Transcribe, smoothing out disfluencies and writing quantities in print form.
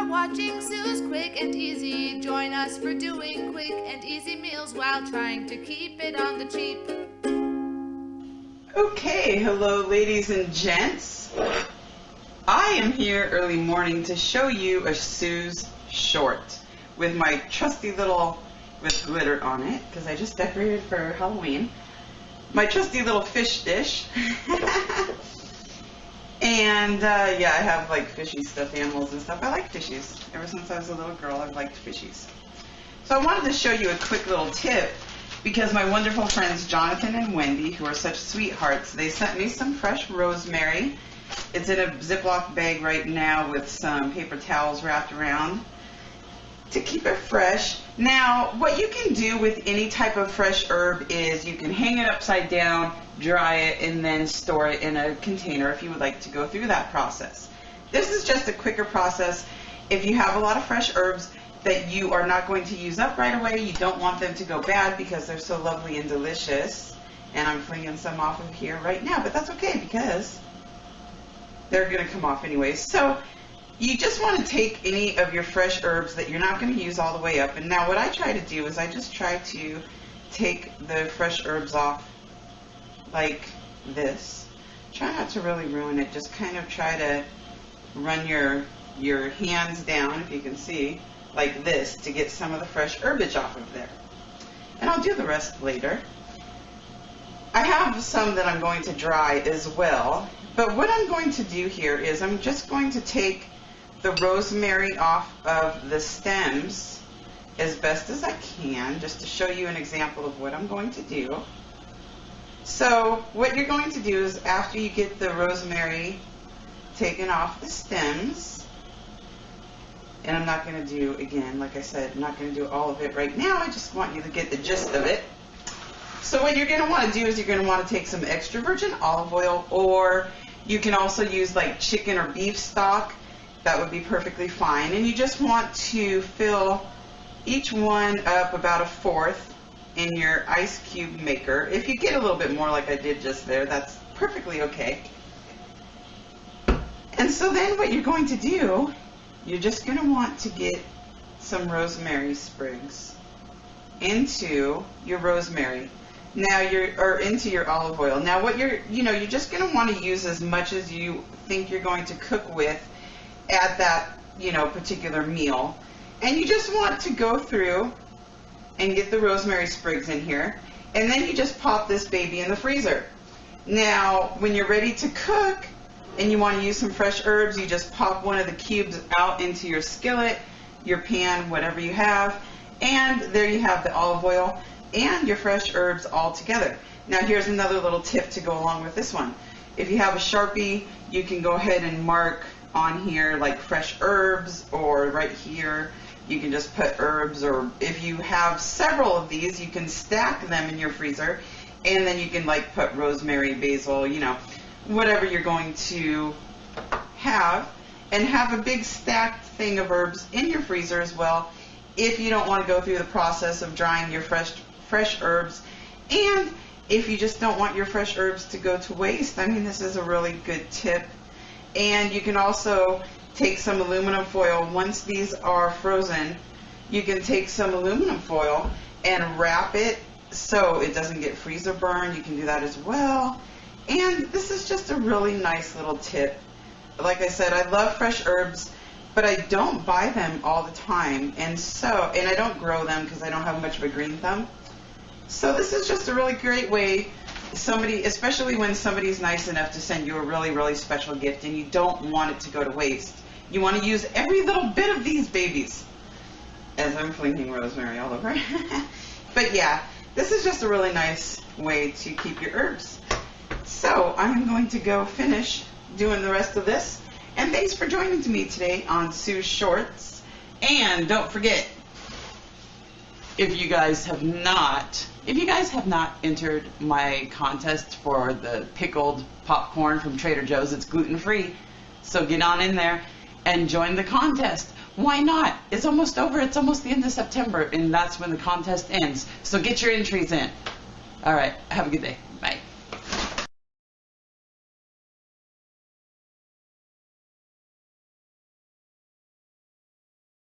watching Sue's Quick and Easy. Join us for doing quick and easy meals while trying to keep it on the cheap. Okay, hello ladies and gents. I am here early morning to show you a Sue's short with my trusty little, with glitter on it, because I just decorated for Halloween, my trusty little fish dish. And yeah, I have like fishy stuffed animals and stuff. I like fishies. Ever since I was a little girl, I've liked fishies. So I wanted to show you a quick little tip because my wonderful friends Jonathon and Wendy, who are such sweethearts, they sent me some fresh rosemary. It's in a Ziploc bag right now with some paper towels wrapped around to keep it fresh. Now, what you can do with any type of fresh herb is you can hang it upside down, dry it, and then store it in a container if you would like to go through that process. This is just a quicker process. If you have a lot of fresh herbs that you are not going to use up right away, you don't want them to go bad because they're so lovely and delicious. And I'm flinging some off of here right now, but that's okay because they're going to come off anyways. So you just want to take any of your fresh herbs that you're not going to use all the way up. And now what I try to do is I just try to take the fresh herbs off like this. Try not to really ruin it. Just kind of try to run your hands down, if you can see, like this to get some of the fresh herbage off of there. And I'll do the rest later. I have some that I'm going to dry as well. But what I'm going to do here is I'm just going to take the rosemary off of the stems as best as I can, just to show you an example of what I'm going to do. So what you're going to do is after you get the rosemary taken off the stems, and I'm not going to do, again, like I said, I'm not going to do all of it right now, I just want you to get the gist of it. So what you're going to want to do is you're going to want to take some extra virgin olive oil, or you can also use like chicken or beef stock. That would be perfectly fine. And you just want to fill each one up about 1/4 in your ice cube maker. If you get a little bit more like I did just there, that's perfectly okay. And so then what you're going to do, you're just going to want to get some rosemary sprigs into your rosemary. Now or into your olive oil. Now what you're just going to want to use as much as you think you're going to cook with at that, particular meal. And you just want to go through and get the rosemary sprigs in here. And then you just pop this baby in the freezer. Now, when you're ready to cook and you want to use some fresh herbs, you just pop one of the cubes out into your skillet, your pan, whatever you have. And there you have the olive oil and your fresh herbs all together. Now, here's another little tip to go along with this one. If you have a Sharpie, you can go ahead and mark on here like fresh herbs, or right here you can just put herbs, or if you have several of these you can stack them in your freezer, and then you can like put rosemary, basil, whatever you're going to have, and have a big stacked thing of herbs in your freezer as well if you don't want to go through the process of drying your fresh herbs. And if you just don't want your fresh herbs to go to waste, I mean, this is a really good tip. And you can also take some aluminum foil. Once these are frozen, you can take some aluminum foil and wrap it so it doesn't get freezer burned. You can do that as well. And this is just a really nice little tip. Like I said, I love fresh herbs, but I don't buy them all the time. And I don't grow them because I don't have much of a green thumb. So this is just a really great way, especially when somebody's nice enough to send you a really, really special gift and you don't want it to go to waste. You want to use every little bit of these babies. As I'm flinging rosemary all over. But yeah, this is just a really nice way to keep your herbs. So I'm going to go finish doing the rest of this. And thanks for joining me today on Sue's Shorts. And don't forget, if you guys have not entered my contest for the pickled popcorn from Trader Joe's, it's gluten-free. So get on in there and join the contest. Why not? It's almost over. It's almost the end of September, and that's when the contest ends. So get your entries in. All right. Have a good day.